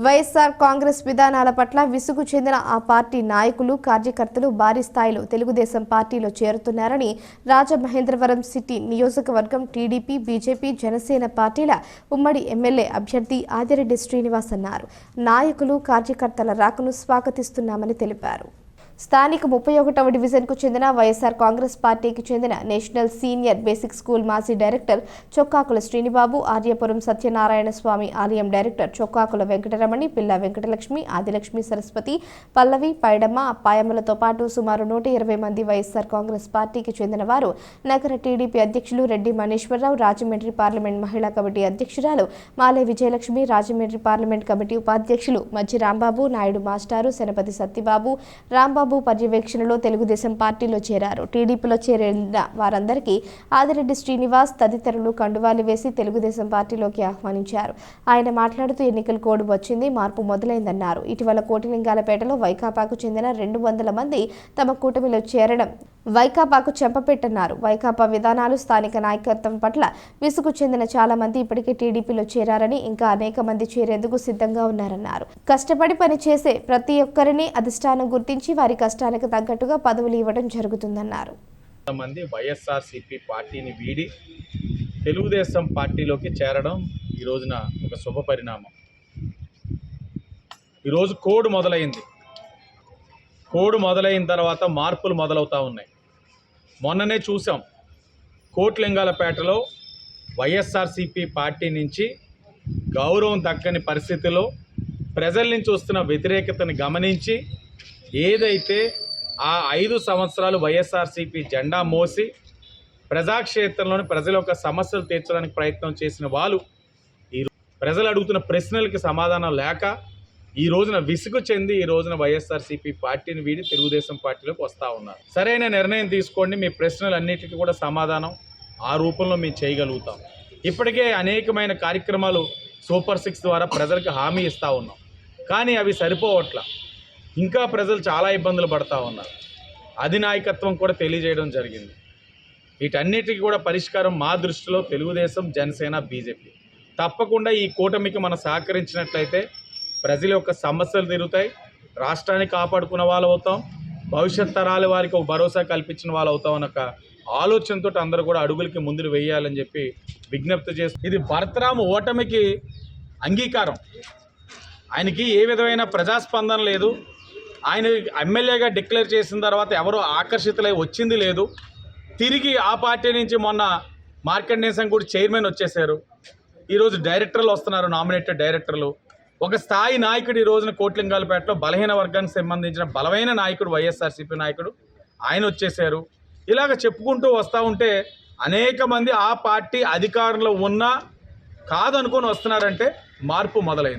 వైఎస్ఆర్ కాంగ్రెస్ విధానాల పట్ల విసుగు చెందిన ఆ పార్టీ నాయకులు కార్యకర్తలు భారీ స్థాయిలో తెలుగుదేశం పార్టీలో చేరుతున్నారని రాజమహేంద్రవరం సిటీ నియోజకవర్గం టీడీపీ బీజేపీ జనసేన పార్టీల ఉమ్మడి ఎమ్మెల్యే అభ్యర్థి ఆదిరెడ్డి శ్రీనివాస్ అన్నారు. నాయకులు కార్యకర్తల రాకను స్వాగతిస్తున్నామని తెలిపారు. స్థానిక 31వ డివిజన్కు చెందిన వైఎస్ఆర్ కాంగ్రెస్ పార్టీకి చెందిన నేషనల్ సీనియర్ బేసిక్ స్కూల్ మాజీ డైరెక్టర్ చొక్కాకుల శ్రీనిబాబు, ఆర్యపురం సత్యనారాయణ స్వామి ఆలయం డైరెక్టర్ చొక్కాకుల వెంకటరమణి, పిల్ల వెంకటలక్ష్మి, ఆదిలక్ష్మి సరస్వతి, పల్లవి, పైడమ్మ, అప్పాయమ్మలతో పాటు సుమారు 120 మంది వైఎస్ఆర్ కాంగ్రెస్ పార్టీకి చెందిన వారు నగర టీడీపీ అధ్యక్షులు రెడ్డి మనీశ్వరరావు, రాజమండ్రి పార్లమెంట్ మహిళా కమిటీ అధ్యక్షురాలు మాలే విజయలక్ష్మి, రాజమండ్రి పార్లమెంట్ కమిటీ ఉపాధ్యక్షులు మజ్జి రాంబాబు, నాయుడు మాస్టారు, శనపతి సత్యబాబు, రాంబాబు పర్యవేక్షణలో తెలుగుదేశం పార్టీలో చేరారు. టీడీపీలో చేరిన వారందరికీ ఆదిరెడ్డి శ్రీనివాస్ తదితరులు కండువాలు వేసి తెలుగుదేశం పార్టీలోకి ఆహ్వానించారు. ఆయన మాట్లాడుతూ ఎన్నికల కోడ్ వచ్చింది, మార్పు మొదలైందన్నారు. ఇటీవల కోటిలింగాలపేటలో వైకాపాకు చెందిన 200 మంది తమ కూటమిలో చేరడం వైకాపాకు చెంపపెట్టన్నారు. వైకాపా విధానాలు, స్థానిక నాయకత్వం పట్ల విసుగు చెందిన చాలా మంది ఇప్పటికే టీడీపీలో చేరారని, ఇంకా అనేక మంది చేరేందుకు సిద్ధంగా ఉన్నారన్నారు. కష్టపడి పనిచేసే ప్రతి ఒక్కరిని అధిష్టానం గుర్తించి వారి కష్టానికి తగ్గట్టుగా పదవులు ఇవ్వడం జరుగుతుందన్నారు. మంది వైఎస్ఆర్సీపీ పార్టీని వీడి తెలుగుదేశం పార్టీలోకి చేరడం ఈ రోజున ఒక శుభ పరిణామం. ఈరోజు కోడ్ మొదలైంది. కోడ్ మొదలైన తర్వాత మార్పులు మొదలవుతూ ఉన్నాయి. మొన్ననే చూసాం, కోట్లింగాలపేటలో వైఎస్ఆర్సీపీ పార్టీ నుంచి గౌరవం దక్కని పరిస్థితిలో ప్రజల నుంచి వస్తున్న వ్యతిరేకతను గమనించి ఏదైతే ఆ 5 సంవత్సరాలు వైఎస్ఆర్సీపీ జెండా మోసి ప్రజాక్షేత్రంలోని ప్రజల యొక్క సమస్యలు తీర్చడానికి ప్రయత్నం చేసిన వాళ్ళు ఈ ప్రజలు అడుగుతున్న ప్రశ్నలకి సమాధానం లేక ఈ రోజున విసుగు చెంది ఈ రోజున వైఎస్ఆర్సీపీ పార్టీని వీడి తెలుగుదేశం పార్టీలోకి వస్తూ ఉన్నారు. సరైన నిర్ణయం తీసుకోండి, మీ ప్రశ్నలన్నిటికీ కూడా సమాధానం ఆ రూపంలో మేము చేయగలుగుతాం. ఇప్పటికే అనేకమైన కార్యక్రమాలు సూపర్ 6 ద్వారా ప్రజలకు హామీ ఇస్తూ ఉన్నాం, కానీ అవి సరిపోవట్ల. ఇంకా ప్రజలు చాలా ఇబ్బందులు పడుతూ ఉన్నారు. అధినాయకత్వం కూడా తెలియజేయడం జరిగింది. వీటన్నిటికీ కూడా పరిష్కారం మా దృష్టిలో తెలుగుదేశం, జనసేన, బీజేపీ. తప్పకుండా ఈ కూటమికి మనం సహకరించినట్లయితే ప్రజల యొక్క సమస్యలు తీరుతాయి, రాష్ట్రాన్ని కాపాడుకున్న వాళ్ళు అవుతాం, భవిష్యత్ తరాల వారికి ఒక భరోసా కల్పించిన వాళ్ళు అవుతాం అన్న ఒక ఆలోచనతో అందరూ కూడా అడుగులకి ముందు వేయాలని చెప్పి విజ్ఞప్తి చేస్తూ, ఇది భరతరామ్ ఓటమికి అంగీకారం. ఆయనకి ఏ విధమైన ప్రజాస్పందన లేదు. ఆయన ఎమ్మెల్యేగా డిక్లేర్ చేసిన తర్వాత ఎవరో ఆకర్షితులై వచ్చింది లేదు. తిరిగి ఆ పార్టీ నుంచి మొన్న మార్కండేయం కూడా చైర్మన్ వచ్చేసారు. ఈరోజు డైరెక్టర్లు వస్తున్నారు, నామినేటెడ్ డైరెక్టర్లు. ఒక స్థాయి నాయకుడు ఈ రోజున కోట్లింగాలపేటలో బలహీన వర్గానికి సంబంధించిన బలమైన నాయకుడు, వైఎస్ఆర్సీపీ నాయకుడు ఆయన వచ్చేసారు. ఇలాగ చెప్పుకుంటూ వస్తూ ఉంటే అనేక మంది ఆ పార్టీ అధికారంలో ఉన్నా కాదనుకొని వస్తున్నారంటే మార్పు మొదలైంది.